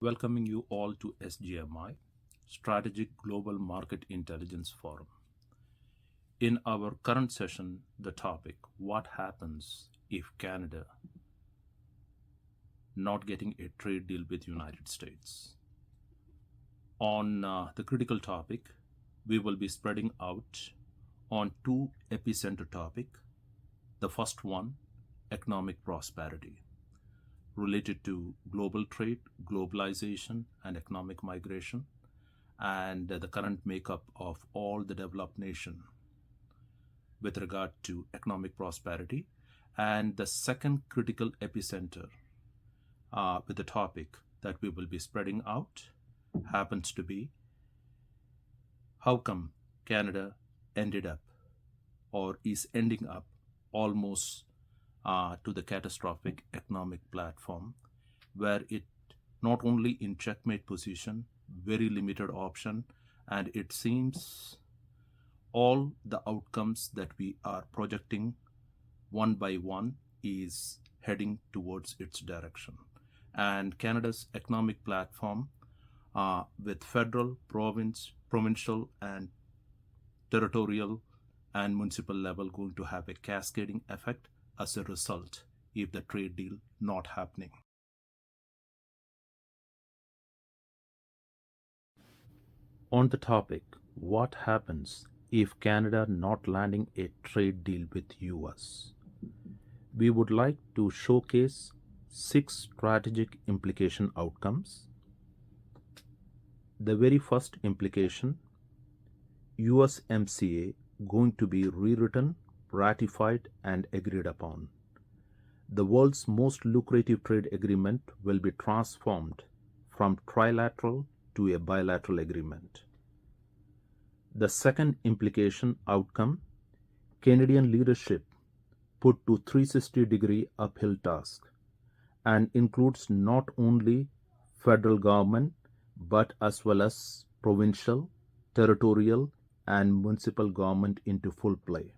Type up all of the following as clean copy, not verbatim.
welcoming you all to SGMI, Strategic Global Market Intelligence Forum. In our current session, the topic, what happens if Canada not getting a trade deal with United States? On the critical topic, we will be spreading out on two epicenter topic. The first one, economic prosperity, related to global trade, globalization, and economic migration, and the current makeup of all the developed nation with regard to economic prosperity. And the second critical epicenter with the topic that we will be spreading out happens to be how come Canada ended up or is ending up almost to the catastrophic economic platform, where it not only in checkmate position, very limited option, and it seems all the outcomes that we are projecting one by one is heading towards its direction. And Canada's economic platform with federal, provincial, and territorial and municipal level going to have a cascading effect as a result if the trade deal not happening. On the topic, what happens if Canada not landing a trade deal with US? We would like to showcase 6 strategic implication outcomes. The very first implication, USMCA going to be rewritten, ratified, and agreed upon. The world's most lucrative trade agreement will be transformed from trilateral to a bilateral agreement. The second implication outcome, Canadian leadership put to 360-degree uphill task and includes not only federal government but as well as provincial, territorial, and municipal government into full play.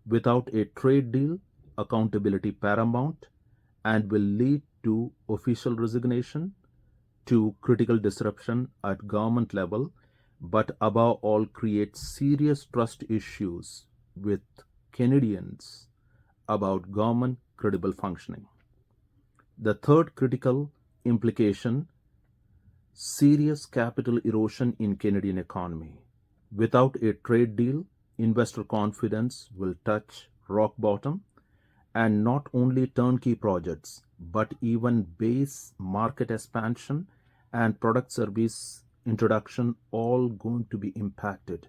Without a trade deal, accountability paramount and will lead to official resignation, to critical disruption at government level, but above all create serious trust issues with Canadians about government credible functioning. The third critical implication, serious capital erosion in Canadian economy. Without a trade deal, investor confidence will touch rock bottom, and not only turnkey projects, but even base market expansion and product service introduction all going to be impacted.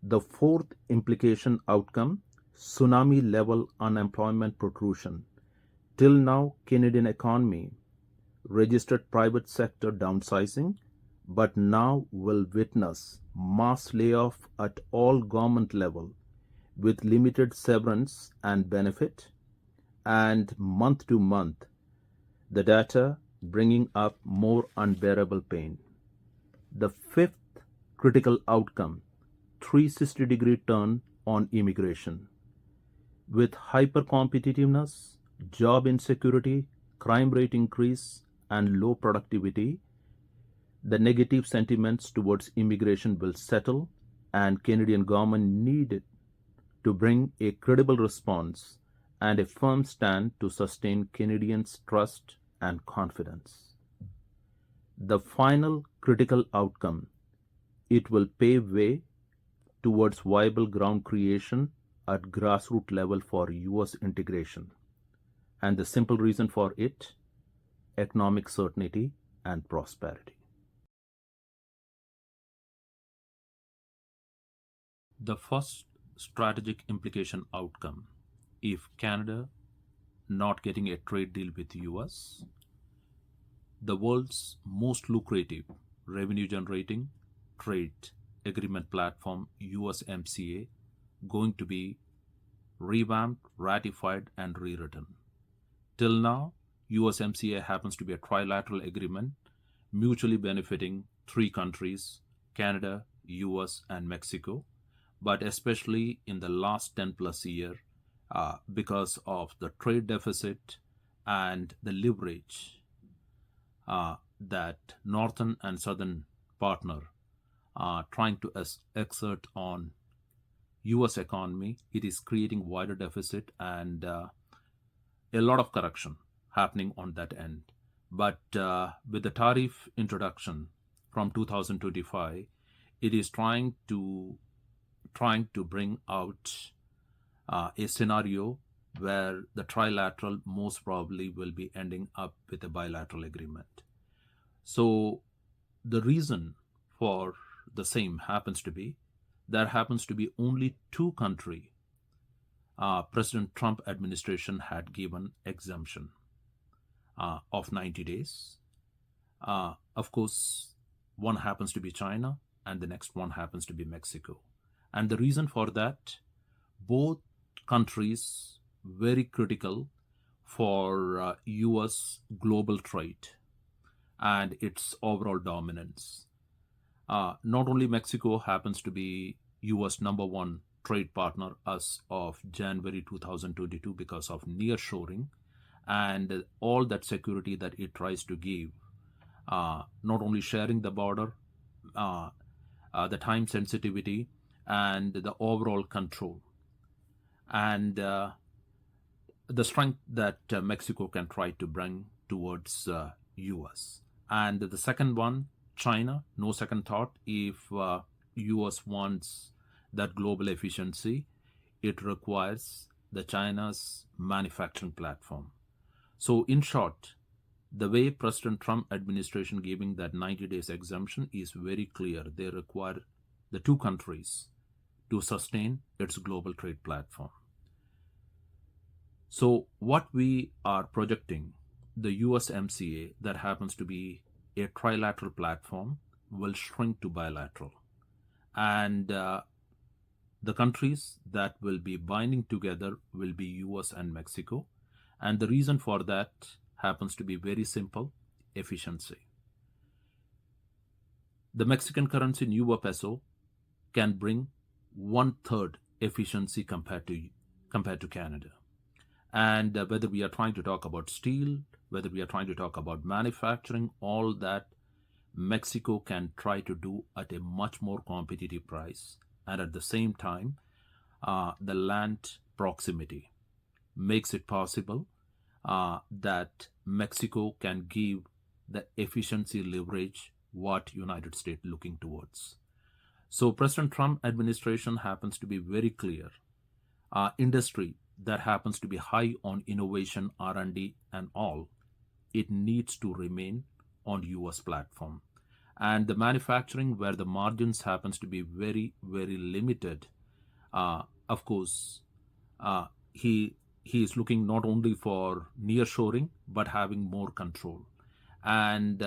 The fourth implication outcome, tsunami level unemployment protrusion. Till now, Canadian economy registered private sector downsizing, but now will witness mass layoff at all government level with limited severance and benefit, and month to month the data bringing up more unbearable pain. The fifth critical outcome, 360-degree turn on immigration. With hyper competitiveness, job insecurity, crime rate increase, and low productivity, the negative sentiments towards immigration will settle, and Canadian government needed to bring a credible response and a firm stand to sustain Canadians' trust and confidence. The final critical outcome, it will pave way towards viable ground creation at grassroots level for US integration. And the simple reason for it, economic certainty and prosperity. The first strategic implication outcome, if Canada not getting a trade deal with US, the world's most lucrative revenue generating trade agreement platform USMCA going to be revamped, ratified, and rewritten. Till now, USMCA happens to be a trilateral agreement mutually benefiting 3 countries, Canada, US, and Mexico. But especially in the last 10 plus year, because of the trade deficit and the leverage that northern and southern partner are trying to exert on US economy, it is creating wider deficit and a lot of correction happening on that end. But with the tariff introduction from 2025, it is trying to bring out a scenario where the trilateral most probably will be ending up with a bilateral agreement. So the reason for the same happens to be there happens to be only two country President Trump administration had given exemption of 90 days. Of course, one happens to be China and the next one happens to be Mexico. And the reason for that, both countries very critical for US global trade and its overall dominance. Not only Mexico happens to be US number one trade partner as of January 2022 because of nearshoring and all that security that it tries to give, not only sharing the border, the time sensitivity, and the overall control, and the strength that Mexico can try to bring towards US. And the second one, China, no second thought. If US wants that global efficiency, it requires the China's manufacturing platform. So in short, the way President Trump administration giving that 90 days exemption is very clear. They require the two countries to sustain its global trade platform. So what we are projecting, the USMCA that happens to be a trilateral platform will shrink to bilateral. And the countries that will be binding together will be US and Mexico. And the reason for that happens to be very simple, efficiency. The Mexican currency, Nuevo Peso, can bring 1/3 efficiency compared to Canada. And whether we are trying to talk about steel, whether we are trying to talk about manufacturing, all that Mexico can try to do at a much more competitive price. And at the same time, the land proximity makes it possible that Mexico can give the efficiency leverage what United States looking towards. So President Trump administration happens to be very clear. Industry that happens to be high on innovation, R&D, and all, it needs to remain on US platform. And the manufacturing where the margins happens to be very, very limited, of course, he is looking not only for nearshoring, but having more control. And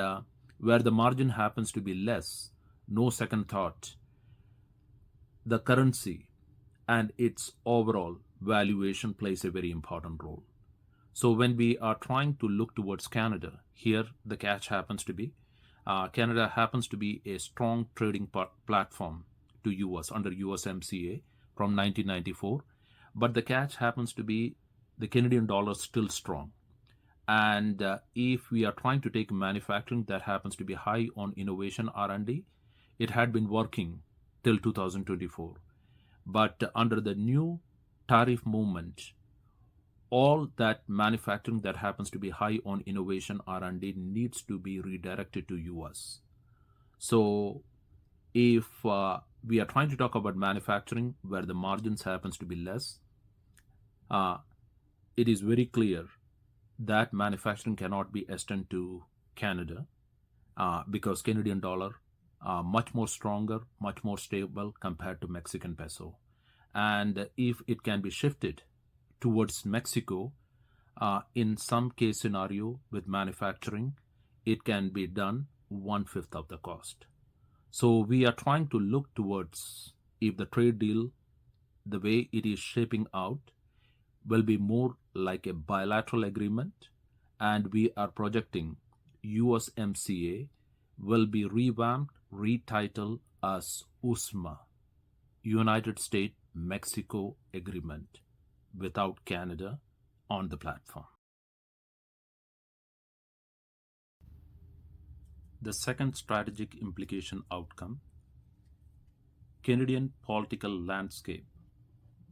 where the margin happens to be less, no second thought, the currency and its overall valuation plays a very important role. So when we are trying to look towards Canada, here the catch happens to be, Canada happens to be a strong trading platform to US under USMCA from 1994. But the catch happens to be the Canadian dollar still strong. And if we are trying to take manufacturing that happens to be high on innovation R&D, it had been working till 2024. But under the new tariff movement, all that manufacturing that happens to be high on innovation R&D needs to be redirected to US. So if we are trying to talk about manufacturing where the margins happens to be less, it is very clear that manufacturing cannot be extended to Canada because Canadian dollar much more stronger, much more stable compared to Mexican peso. And if it can be shifted towards Mexico, in some case scenario with manufacturing, it can be done 1/5 of the cost. So we are trying to look towards if the trade deal, the way it is shaping out, will be more like a bilateral agreement, and we are projecting USMCA will be revamped, retitled as USMA, United States-Mexico Agreement, without Canada on the platform. The second strategic implication outcome, Canadian political landscape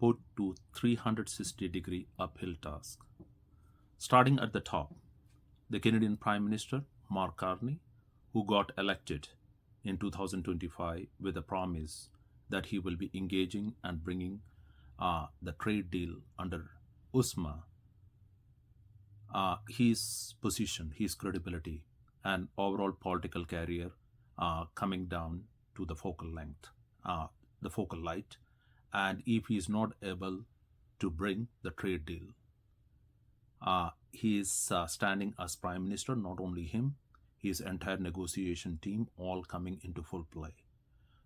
put to 360-degree uphill task. Starting at the top, the Canadian Prime Minister, Mark Carney, who got elected in 2025 with a promise that he will be engaging and bringing the trade deal under USMA, his position, his credibility, and overall political career coming down to the focal length, the focal light. And if he is not able to bring the trade deal, he is standing as prime minister, not only him, his entire negotiation team all coming into full play.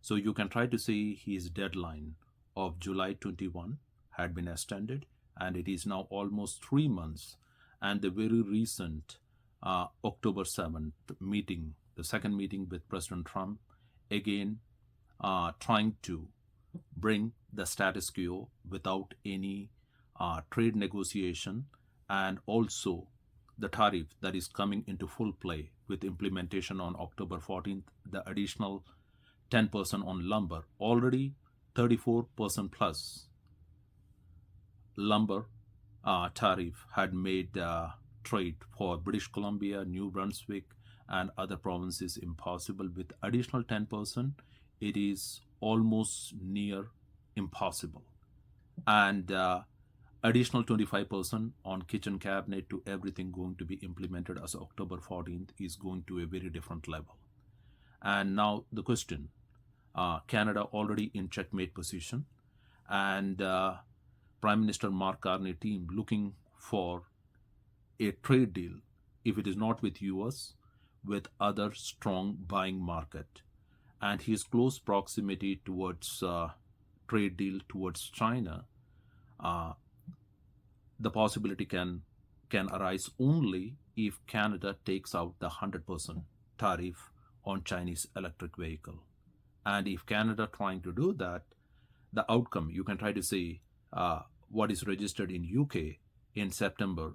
So you can try to say his deadline of July 21 had been extended, and it is now almost 3 months. And the very recent October 7th meeting, the second meeting with President Trump, again trying to bring the status quo without any trade negotiation, and also the tariff that is coming into full play with implementation on October 14th, the additional 10% on lumber, already 34% plus lumber tariff had made trade for British Columbia, New Brunswick, and other provinces impossible. With additional 10%, it is almost near impossible. And additional 25% on kitchen cabinet to everything going to be implemented as October 14th is going to a very different level. And now the question, Canada already in checkmate position, and Prime Minister Mark Carney team looking for a trade deal, if it is not with US, with other strong buying market. And his close proximity towards trade deal towards China, the possibility can arise only if Canada takes out the 100% tariff on Chinese electric vehicle. And if Canada trying to do that, the outcome, you can try to say what is registered in UK in September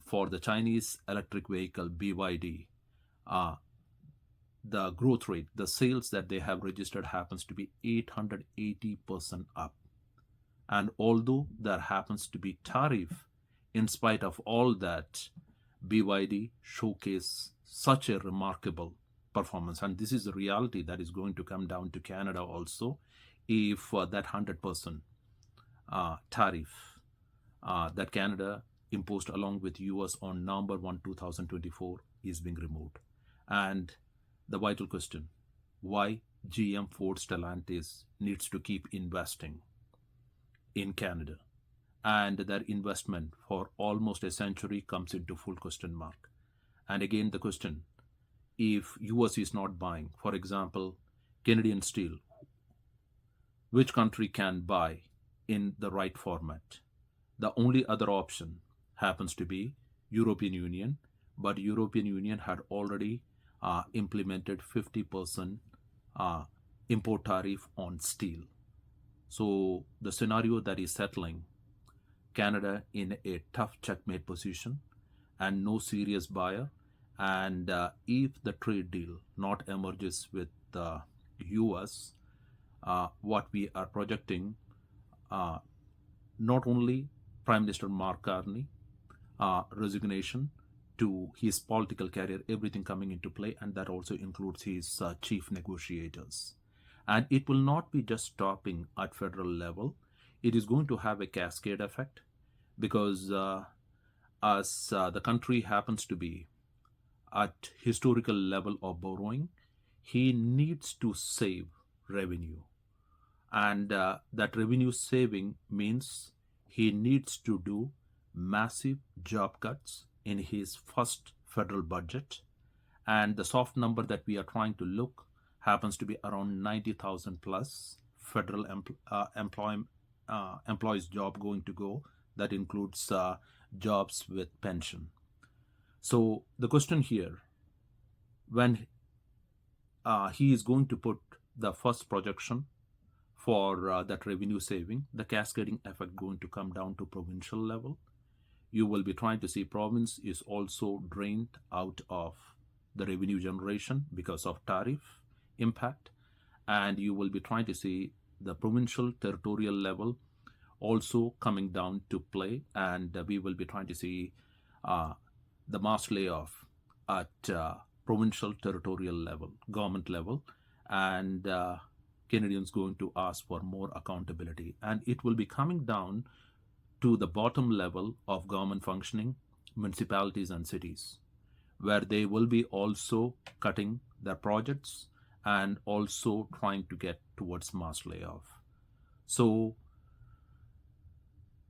for the Chinese electric vehicle BYD, the growth rate, the sales that they have registered happens to be 880% up. And although there happens to be tariff, in spite of all that, BYD showcase such a remarkable performance. And this is the reality that is going to come down to Canada also, if that 100% tariff that Canada imposed along with US on November 1, 2024 is being removed. And the vital question, why GM Ford Stellantis needs to keep investing in Canada, and their investment for almost a century comes into full question mark. And again the question, if US is not buying, for example, Canadian steel, which country can buy in the right format? The only other option happens to be European Union, but European Union had already implemented 50% import tariff on steel. So the scenario that is settling Canada in a tough checkmate position and no serious buyer. And if the trade deal not emerges with the US, what we are projecting, not only Prime Minister Mark Carney resignation to his political career, everything coming into play, and that also includes his chief negotiators. And it will not be just stopping at federal level. It is going to have a cascade effect, because as the country happens to be at historical level of borrowing, he needs to save revenue. And that revenue saving means he needs to do massive job cuts in his first federal budget. And the soft number that we are trying to look happens to be around 90,000 plus federal employees job going to go. That includes jobs with pension. So the question here, when he is going to put the first projection for that revenue saving, the cascading effect going to come down to provincial level. You will be trying to see province is also drained out of the revenue generation because of tariff impact, and you will be trying to see the provincial territorial level also coming down to play, and we will be trying to see uh, the mass layoff at provincial territorial level, government level, and Canadians going to ask for more accountability, and it will be coming down to the bottom level of government functioning, municipalities and cities, where they will be also cutting their projects and also trying to get towards mass layoff. So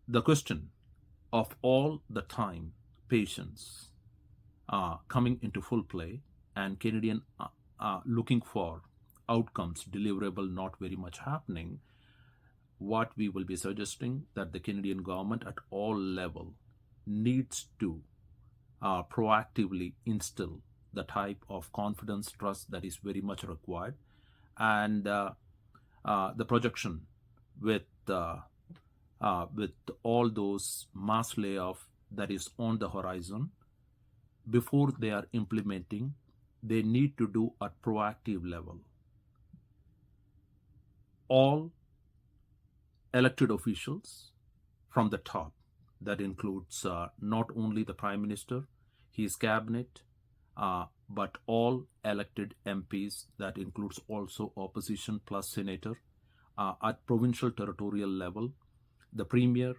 the question of all the time patience coming into full play, and Canadian looking for outcomes deliverable not very much happening, what we will be suggesting that the Canadian government at all level needs to proactively instill the type of confidence trust that is very much required, and the projection with all those mass layoff that is on the horizon. Before they are implementing, they need to do at proactive level. All elected officials from the top, that includes not only the Prime Minister, his cabinet, but all elected MPs, that includes also opposition plus senator, at provincial territorial level, the Premier,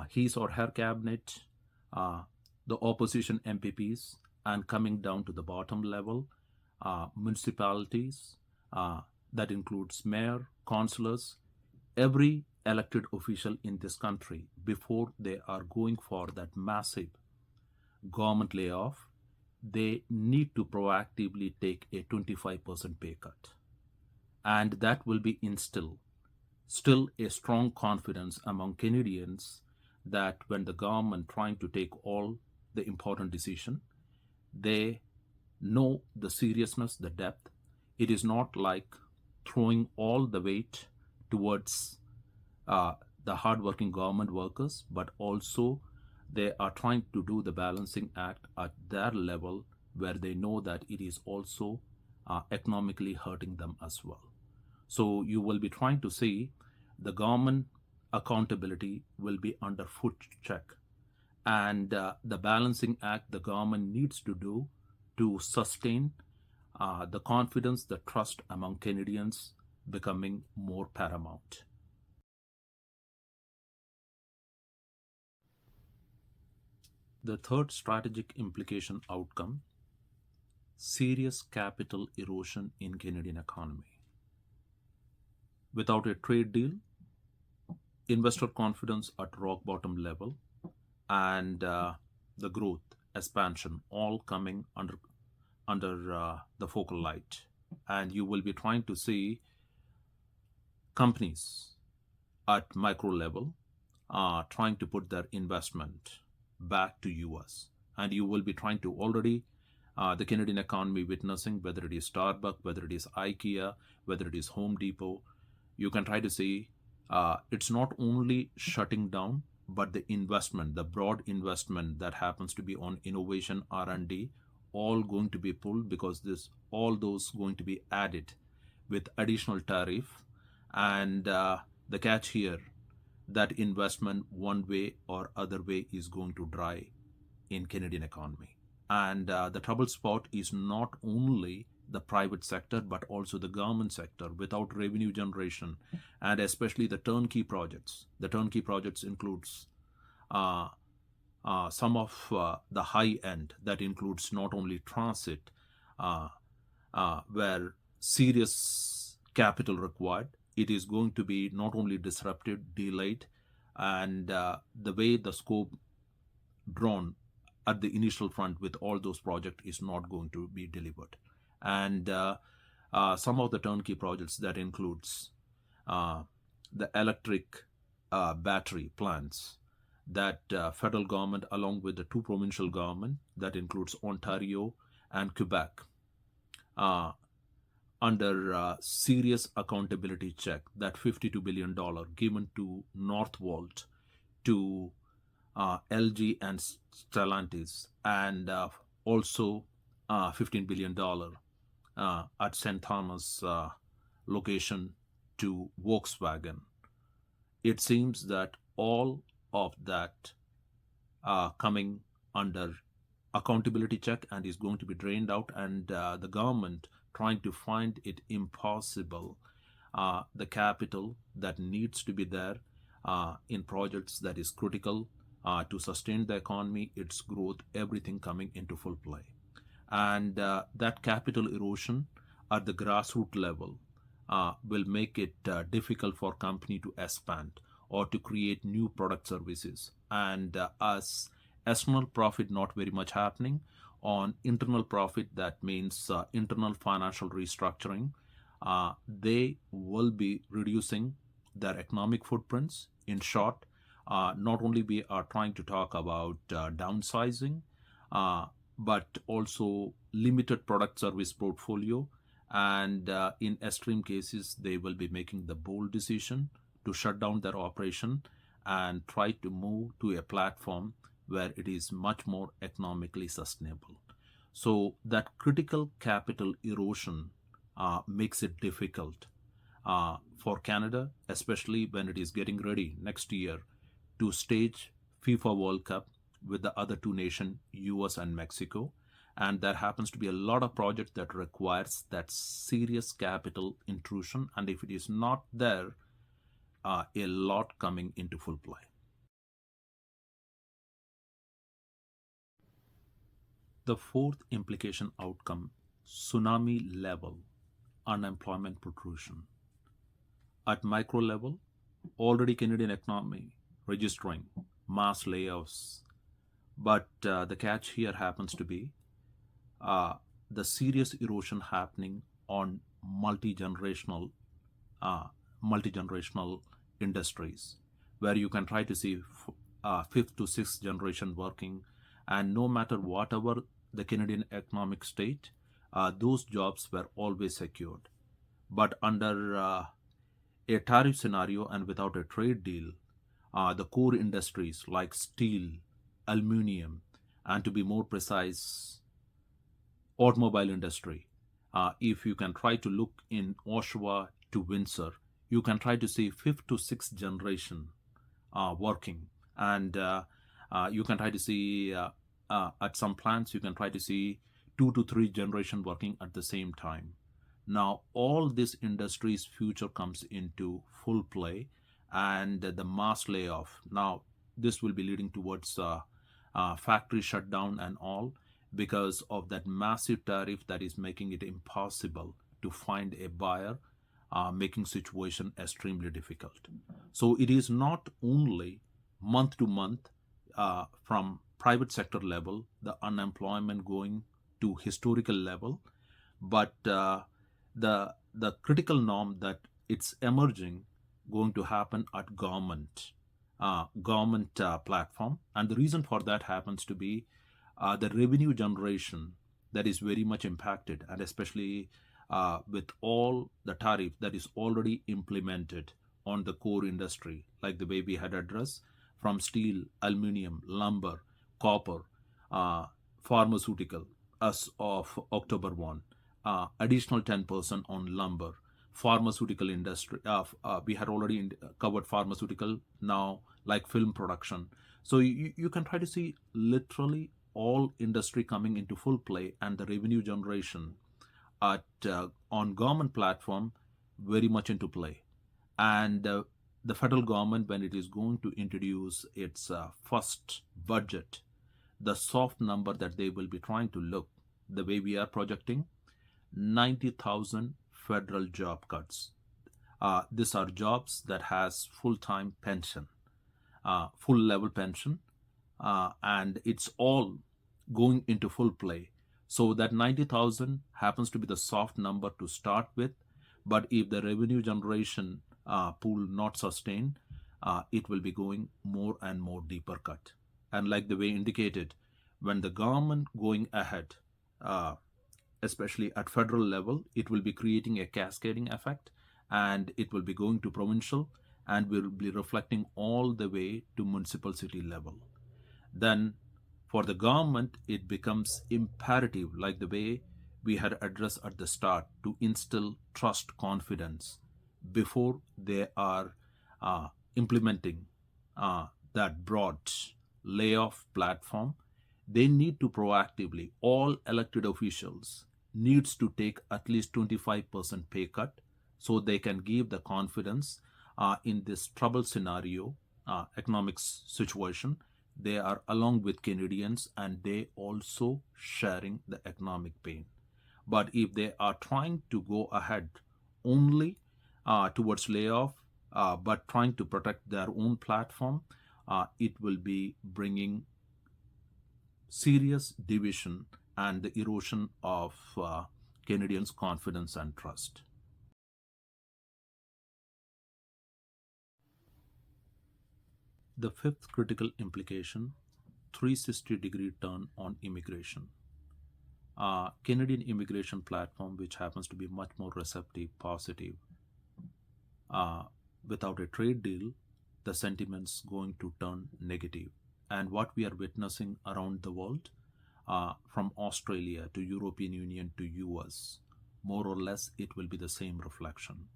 his or her cabinet, the opposition MPPs, and coming down to the bottom level, municipalities, that includes mayor, councillors, every elected official in this country, before they are going for that massive government layoff, they need to proactively take a 25% pay cut. And that will be instilled still a strong confidence among Canadians that when the government trying to take all the important decision, they know the seriousness, the depth. It is not like throwing all the weight towards the hardworking government workers, but also they are trying to do the balancing act at their level, where they know that it is also economically hurting them as well. So you will be trying to see the government accountability will be under foot check, and the balancing act the government needs to do to sustain the confidence, the trust among Canadians becoming more paramount. The third strategic implication outcome: serious capital erosion in Canadian economy. Without a trade deal, investor confidence at rock bottom level, and the growth expansion all coming under the focal light, and you will be trying to see companies at micro level trying to put their investment back to US, and you will be trying to already the Canadian economy witnessing, whether it is Starbucks, whether it is IKEA, whether it is Home Depot, you can try to see it's not only shutting down, but the investment, the broad investment that happens to be on innovation, R&D, all going to be pulled, because this all those going to be added with additional tariff, and the catch here, that investment one way or other way is going to dry in Canadian economy. And the trouble spot is not only the private sector, but also the government sector without revenue generation, and especially the turnkey projects. The turnkey projects includes some of the high end, that includes not only transit, where serious capital required. It is going to be not only disrupted, delayed, and the way the scope drawn at the initial front with all those projects is not going to be delivered. And some of the turnkey projects, that includes the electric battery plants that federal government along with the two provincial government, that includes Ontario and Quebec, under serious accountability check, that $52 billion given to Northvolt, to LG and Stellantis, and also $15 billion at St. Thomas location to Volkswagen. It seems that all of that coming under accountability check and is going to be drained out, and the government trying to find it impossible the capital that needs to be there in projects that is critical to sustain the economy, its growth, everything coming into full play. And that capital erosion at the grassroots level will make it difficult for company to expand or to create new product services. And as external profit not very much happening, on internal profit, that means internal financial restructuring, they will be reducing their economic footprints. In short, not only we are trying to talk about downsizing, uh, but also limited product service portfolio, and in extreme cases they will be making the bold decision to shut down their operation and try to move to a platform where it is much more economically sustainable. So that critical capital erosion makes it difficult for Canada, especially when it is getting ready next year to stage FIFA World Cup with the other two nations, US and Mexico. And there happens to be a lot of projects that requires that serious capital intrusion. And if it is not there, a lot coming into full play. The fourth implication outcome, tsunami level unemployment protrusion. At micro level, already Canadian economy registering mass layoffs. But the catch here happens to be uh, the serious erosion happening on multi-generational uh, multi-generational industries, where you can try to see fifth to sixth generation working, and no matter whatever the Canadian economic state, those jobs were always secured. But under a tariff scenario and without a trade deal, the core industries like steel, aluminium, and to be more precise, automobile industry. If you can try to look in Oshawa to Windsor, you can try to see fifth to sixth generation working, and you can try to see at some plants you can try to see two to three generation working at the same time. Now all this industry's future comes into full play, and the mass layoff. Now this will be leading towards factory shutdown and all, because of that massive tariff that is making it impossible to find a buyer, making situation extremely difficult. So it is not only month to month from private sector level the unemployment going to historical level, but the critical norm that it's emerging going to happen at government platform. And the reason for that happens to be the revenue generation that is very much impacted, and especially with all the tariff that is already implemented on the core industry, like the way we had addressed, from steel, aluminium, lumber, copper, uh, pharmaceutical, as of October 1, additional 10% on lumber, pharmaceutical industry. We had already covered pharmaceutical, now like film production. So you can try to see literally all industry coming into full play, and the revenue generation at on government platform very much into play. And the federal government, when it is going to introduce its first budget, the soft number that they will be trying to look, the way we are projecting, 90,000 federal job cuts. These are jobs that has full-time pension, full level pension, and it's all going into full play. So that 90,000 happens to be the soft number to start with, but if the revenue generation pool not sustained, it will be going more and more deeper cut. And like the way indicated, when the government going ahead, uh, especially at federal level, it will be creating a cascading effect, and it will be going to provincial, and will be reflecting all the way to municipal city level. Then For the government, it becomes imperative, like the way we had addressed at the start, to instill trust confidence before they are implementing that broad layoff platform. They need to proactively, all elected officials needs to take at least 25% pay cut so they can give the confidence in this trouble scenario, economics situation. They are along with Canadians and they also sharing the economic pain. But if they are trying to go ahead only towards layoff, but trying to protect their own platform, it will be bringing serious division and the erosion of Canadians' confidence and trust. The fifth critical implication, 360-degree turn on immigration. Canadian immigration platform, which happens to be much more receptive, positive. Uh, Without a trade deal, the sentiment's going to turn negative. And what we are witnessing around the world, from Australia to European Union to US, more or less it will be the same reflection.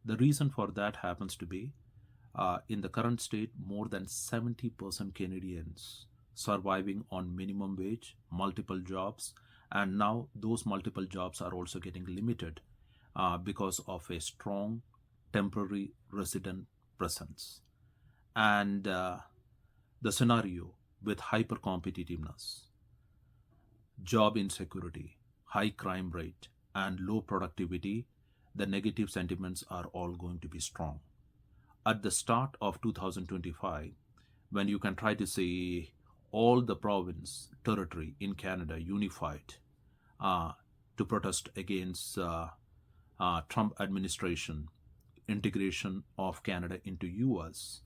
The reason for that happens to be, in the current state, more than 70% Canadians surviving on minimum wage, multiple jobs, and now those multiple jobs are also getting limited because of a strong temporary resident presence. And the scenario with hyper competitiveness, job insecurity, high crime rate, and low productivity, the negative sentiments are all going to be strong. At the start of 2025, when you can try to say all the province, territory in Canada unified uh, to protest against Trump administration integration of Canada into US,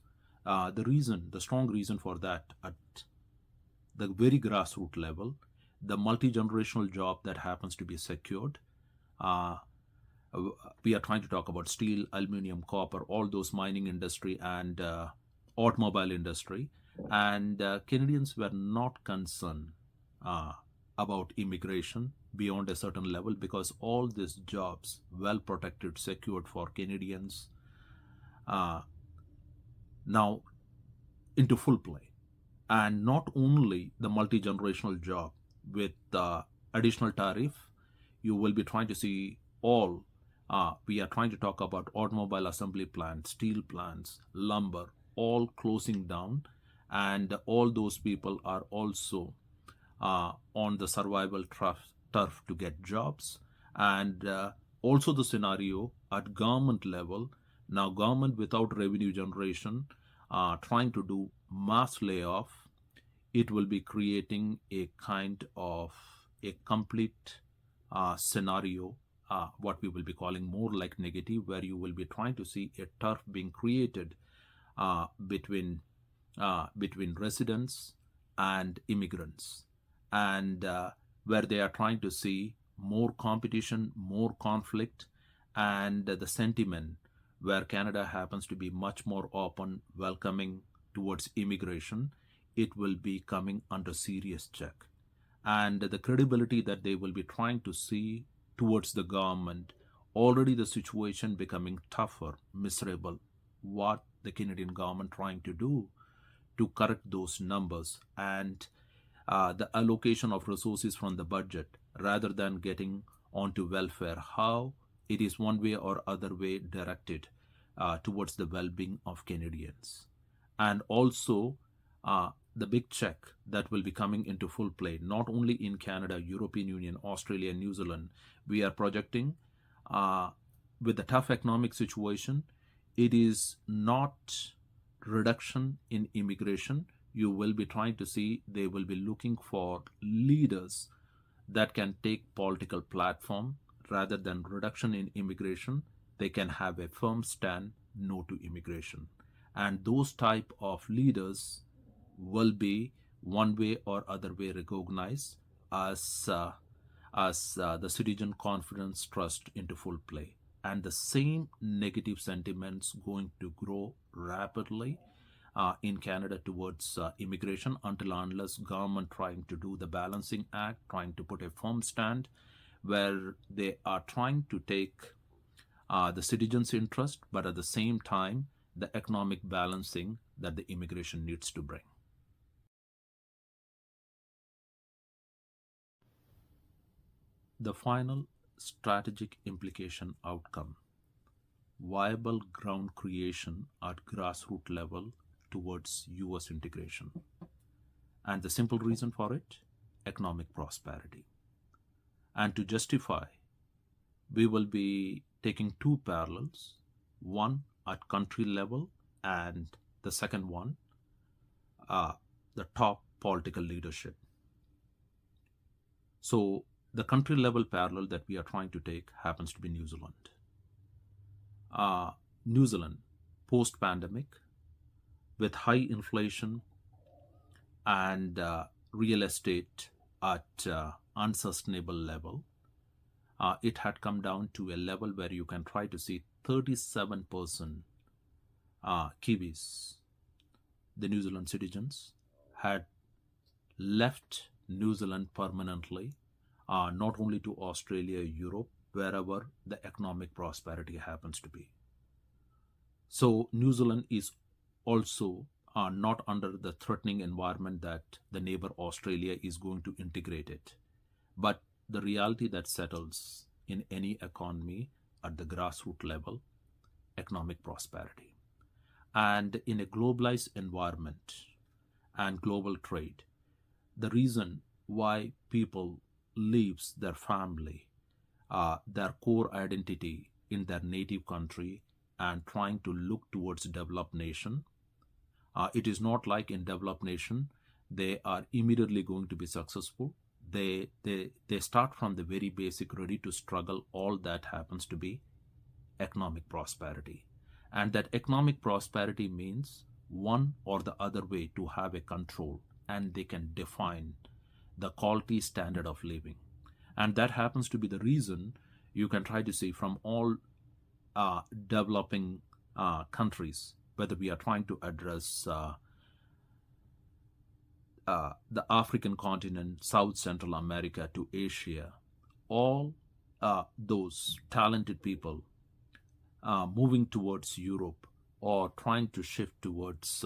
the strong reason for that at the very grassroots level, the multi-generational job that happens to be secured. Uh, we are trying to talk about steel, aluminum, copper, all those mining industry and automobile industry. And Canadians were not concerned uh, about immigration beyond a certain level because all these jobs, well protected, secured for Canadians, uh, now into full play. And not only the multi-generational job with additional tariff, you will be trying to see all. We are trying to talk about automobile assembly plants, steel plants, lumber, all closing down, and all those people are also on the survival turf to get jobs. And also the scenario at government level, now government without revenue generation, trying to do mass layoff, it will be creating a kind of a complete scenario, what we will be calling more like negative, where you will be trying to see a turf being created between residents and immigrants, and where they are trying to see more competition, more conflict, and the sentiment where Canada happens to be much more open, welcoming towards immigration, it will be coming under serious check. And the credibility that they will be trying to see towards the government, already the situation becoming tougher, miserable. What the Canadian government trying to do to correct those numbers and the allocation of resources from the budget rather than getting onto welfare, how it is one way or other way directed towards the well-being of Canadians. And also the big check that will be coming into full play, not only in Canada, European Union, Australia, New Zealand. We are projecting uh, with the tough economic situation, it is not reduction in immigration. You will be trying to see they will be looking for leaders that can take political platform rather than reduction in immigration. They can have a firm stand no to immigration, and those type of leaders will be one way or other way recognized as the citizen confidence trust into full play, and the same negative sentiments going to grow rapidly in Canada towards immigration until unless government trying to do the balancing act, trying to put a firm stand where they are trying to take the citizens' interest, but at the same time, the economic balancing that the immigration needs to bring. The final strategic implication outcome: viable ground creation at grassroots level towards US integration. And the simple reason for it: economic prosperity. And to justify, we will be taking two parallels, one at country level and the second one, the top political leadership. So the country level parallel that we are trying to take happens to be New Zealand. New Zealand, post-pandemic, with high inflation and real estate at unsustainable level, it had come down to a level where you can try to see 37% Kiwis, the New Zealand citizens, had left New Zealand permanently, not only to Australia, Europe, wherever the economic prosperity happens to be. So New Zealand is also not under the threatening environment that the neighbor Australia is going to integrate it. But the reality that settles in any economy at the grassroots level: economic prosperity. And in a globalized environment and global trade, the reason why people leaves their family, their core identity in their native country and trying to look towards developed nation, it is not like in developed nation they are immediately going to be successful. They start from the very basic, ready to struggle. All that happens to be economic prosperity. And that economic prosperity means one or the other way to have a control, and they can define the quality standard of living. And that happens to be the reason you can try to see from all developing countries, whether we are trying to address the African continent, South Central America to Asia, all those talented people moving towards Europe or trying to shift towards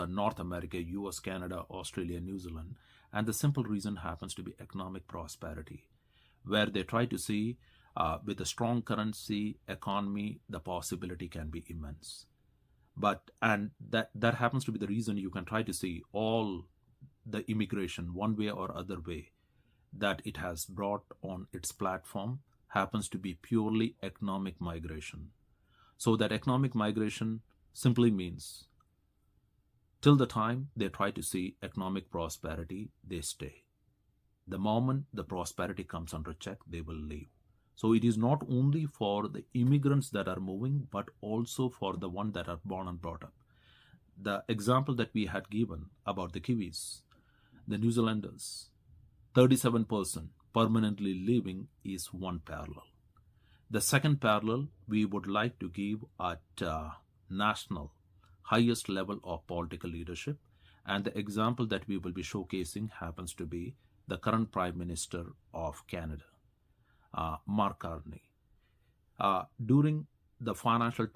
North America, US, Canada, Australia, New Zealand. And the simple reason happens to be economic prosperity, where they try to see with a strong currency economy, the possibility can be immense. And that happens to be the reason you can try to see all the immigration, one way or other way, that it has brought on its platform happens to be purely economic migration. So that economic migration simply means till the time they try to see economic prosperity, they stay. The moment the prosperity comes under check, they will leave. So it is not only for the immigrants that are moving, but also for the ones that are born and brought up. The example that we had given about the Kiwis, the New Zealanders, 37% permanently living is one parallel. The second parallel we would like to give at national highest level of political leadership, and the example that we will be showcasing happens to be the current Prime Minister of Canada, Mark Carney. During the financial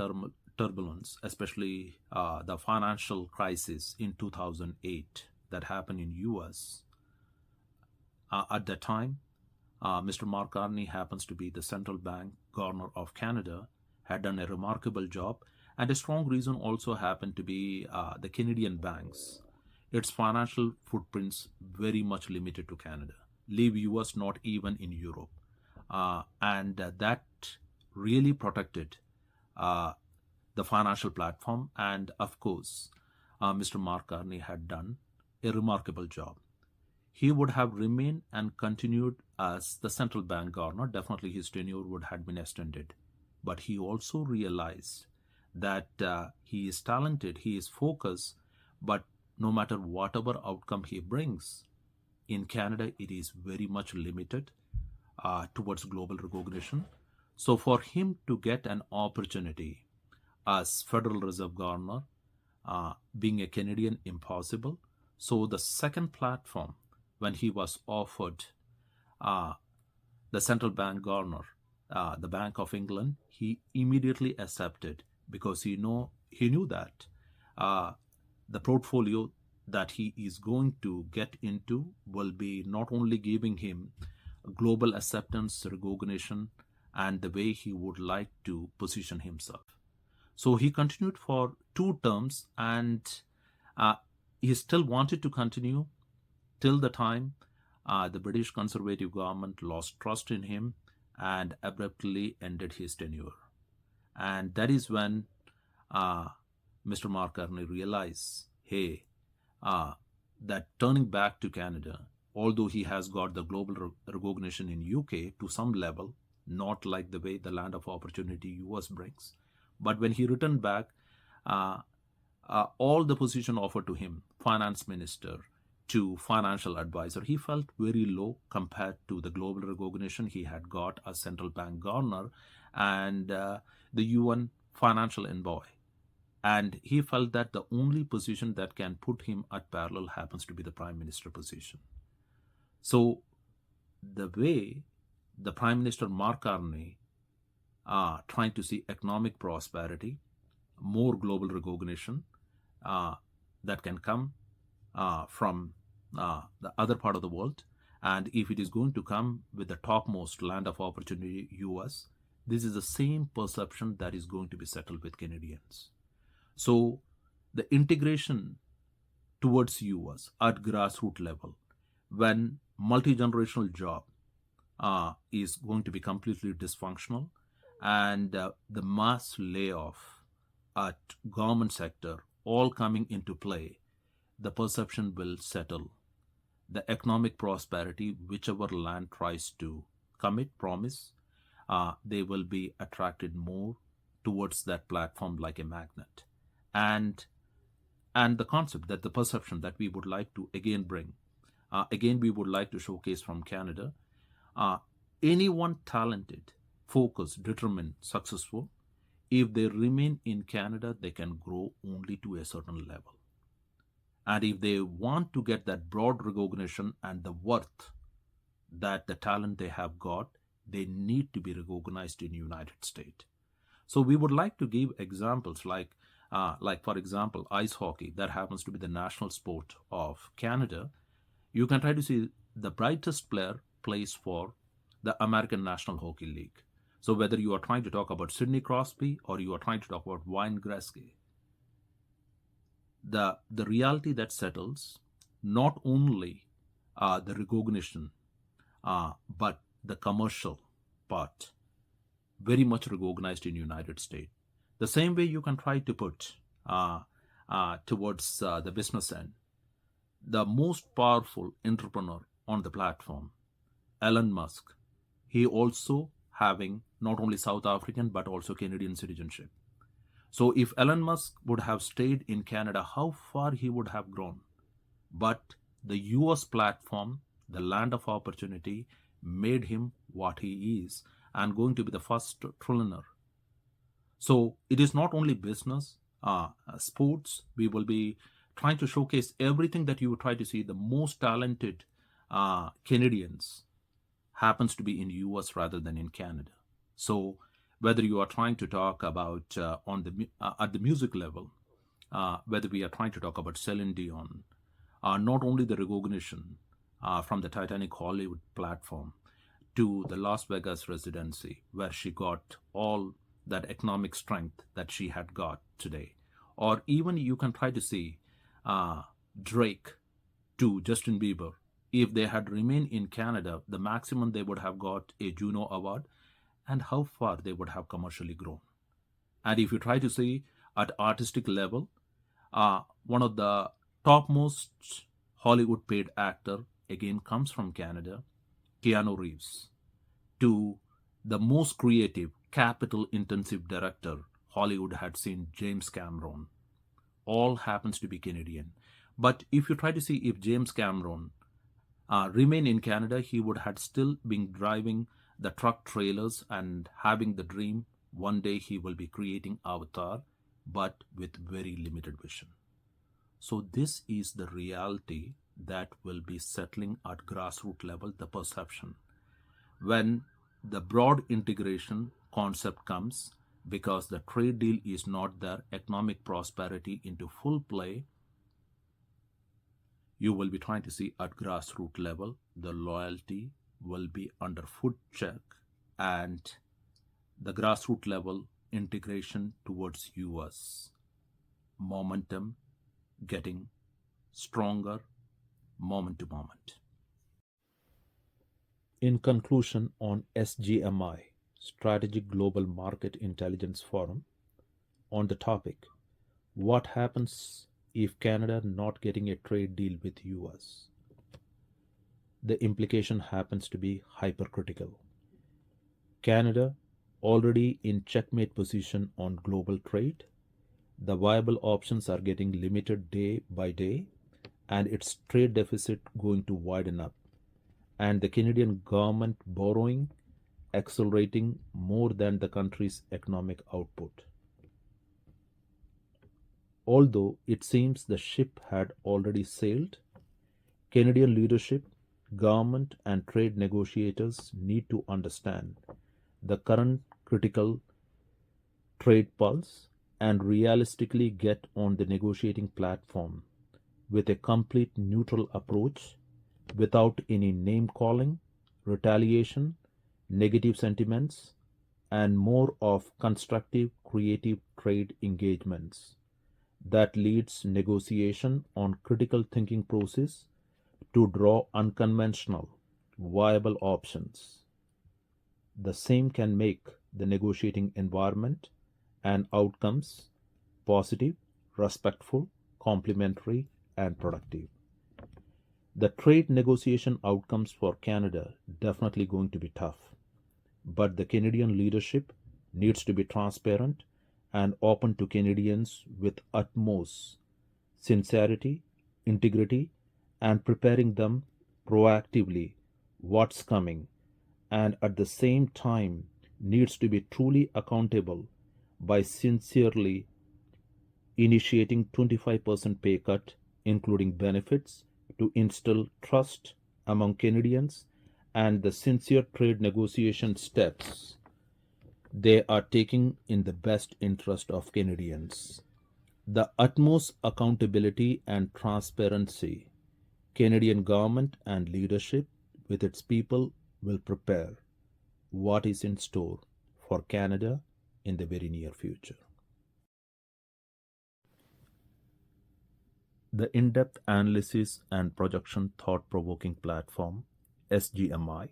turbulence, especially the financial crisis in 2008 that happened in US, at that time, Mr. Mark Carney happens to be the central bank governor of Canada, had done a remarkable job, and a strong reason also happened to be the Canadian banks. Its financial footprints very much limited to Canada, leave US not even in Europe. And that really protected the financial platform. And of course, Mr. Mark Carney had done a remarkable job. He would have remained and continued as the central bank governor. Definitely his tenure would have been extended. But he also realized that he is talented, he is focused, but no matter whatever outcome he brings, in Canada it is very much limited towards global recognition. So for him to get an opportunity as Federal Reserve Governor, being a Canadian, impossible. So the second platform, when he was offered uh, the central bank governor, the Bank of England, he immediately accepted because he knew that uh, the portfolio that he is going to get into will be not only giving him global acceptance, recognition, and the way he would like to position himself. So he continued for 2 terms, and uh, he still wanted to continue till the time the British Conservative government lost trust in him and abruptly ended his tenure. And that is when uh, Mr. Mark Carney realized, hey, uh, that turning back to Canada, although he has got the global recognition in UK to some level, not like the way the land of opportunity US brings, but when he returned back, uh, all the position offered to him, finance minister to financial advisor, he felt very low compared to the global recognition he had got as central bank governor and the UN financial envoy. And he felt that the only position that can put him at parallel happens to be the prime minister position. So the way the Prime Minister Mark Carney trying to see economic prosperity, more global recognition uh, that can come from the other part of the world. And if it is going to come with the topmost land of opportunity, US, this is the same perception that is going to be settled with Canadians. So the integration towards US at grassroots level, when multi-generational job is going to be completely dysfunctional, and the mass layoff at government sector all coming into play, the perception will settle. The economic prosperity, whichever land tries to commit, promise, they will be attracted more towards that platform like a magnet. And the concept that the perception that we would like to again bring, again we would like to showcase from Canada, uh, anyone talented, focused, determined, successful, if they remain in Canada, they can grow only to a certain level. And if they want to get that broad recognition and the worth that the talent they have got, they need to be recognized in United States. So we would like to give examples like for example, ice hockey, that happens to be the national sport of Canada. You can try to see the brightest player plays for the American National Hockey League. So whether you are trying to talk about Sidney Crosby or you are trying to talk about Wayne Gretzky, the reality that settles not only the recognition but the commercial part very much recognized in United States. The same way you can try to put towards the business end, the most powerful entrepreneur on the platform, Elon Musk, he also having not only South African but also Canadian citizenship. So if Elon Musk would have stayed in Canada, how far he would have grown. But the US platform, the land of opportunity, made him what he is and going to be the first trillionaire. So it is not only business, sports. We will be trying to showcase everything that you would try to see. The most talented Canadians happens to be in US rather than in Canada. So whether you are trying to talk about at the music level, whether we are trying to talk about Celine Dion, not only the recognition from the Titanic Hollywood platform to the Las Vegas residency, where she got all that economic strength that she had got today, or even you can try to see Drake to Justin Bieber. If they had remained in Canada, the maximum they would have got a Juno Award, and how far they would have commercially grown. And if you try to see at artistic level, one of the topmost Hollywood paid actor again comes from Canada, Keanu Reeves, to the most creative, capital intensive director Hollywood had seen, James Cameron. All happens to be Canadian. But if you try to see if James Cameron remain in Canada, he would have still been driving the truck trailers and having the dream one day he will be creating Avatar but with very limited vision. So this is the reality that will be settling at grassroots level, the perception. When the broad integration concept comes, because the trade deal is not their economic prosperity into full play, you will be trying to see at grassroots level, the loyalty will be under foot check, and the grassroots level integration towards US momentum getting stronger moment to moment. In conclusion, on SGMI, Strategic Global Market Intelligence Forum, on the topic, what happens if Canada not getting a trade deal with US? The implication happens to be hypercritical. Canada already in checkmate position on global trade. The viable options are getting limited day by day, and its trade deficit going to widen up, and the Canadian government borrowing accelerating more than the country's economic output. Although it seems the ship had already sailed, Canadian leadership, government, and trade negotiators need to understand the current critical trade pulse and realistically get on the negotiating platform with a complete neutral approach without any name calling, retaliation, negative sentiments, and more of constructive creative trade engagements that leads negotiation on critical thinking process to draw unconventional, viable options. The same can make the negotiating environment and outcomes positive, respectful, complementary, and productive. The trade negotiation outcomes for Canada definitely going to be tough, but the Canadian leadership needs to be transparent and open to Canadians with utmost sincerity, integrity, and preparing them proactively what's coming, and at the same time needs to be truly accountable by sincerely initiating 25% pay cut, including benefits, to instill trust among Canadians and the sincere trade negotiation steps they are taking in the best interest of Canadians. The utmost accountability and transparency Canadian government and leadership with its people will prepare what is in store for Canada in the very near future. The in-depth analysis and projection thought-provoking platform SGMI,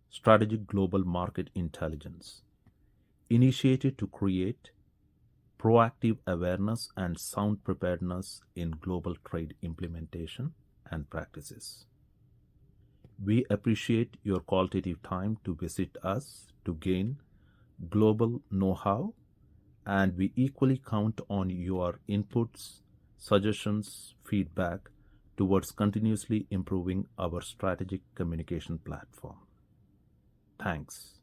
Strategic Global Market Intelligence, initiated to create proactive awareness and sound preparedness in global trade implementation and practices. We appreciate your qualitative time to visit us to gain global know-how, and we equally count on your inputs, suggestions, feedback towards continuously improving our strategic communication platform. Thanks.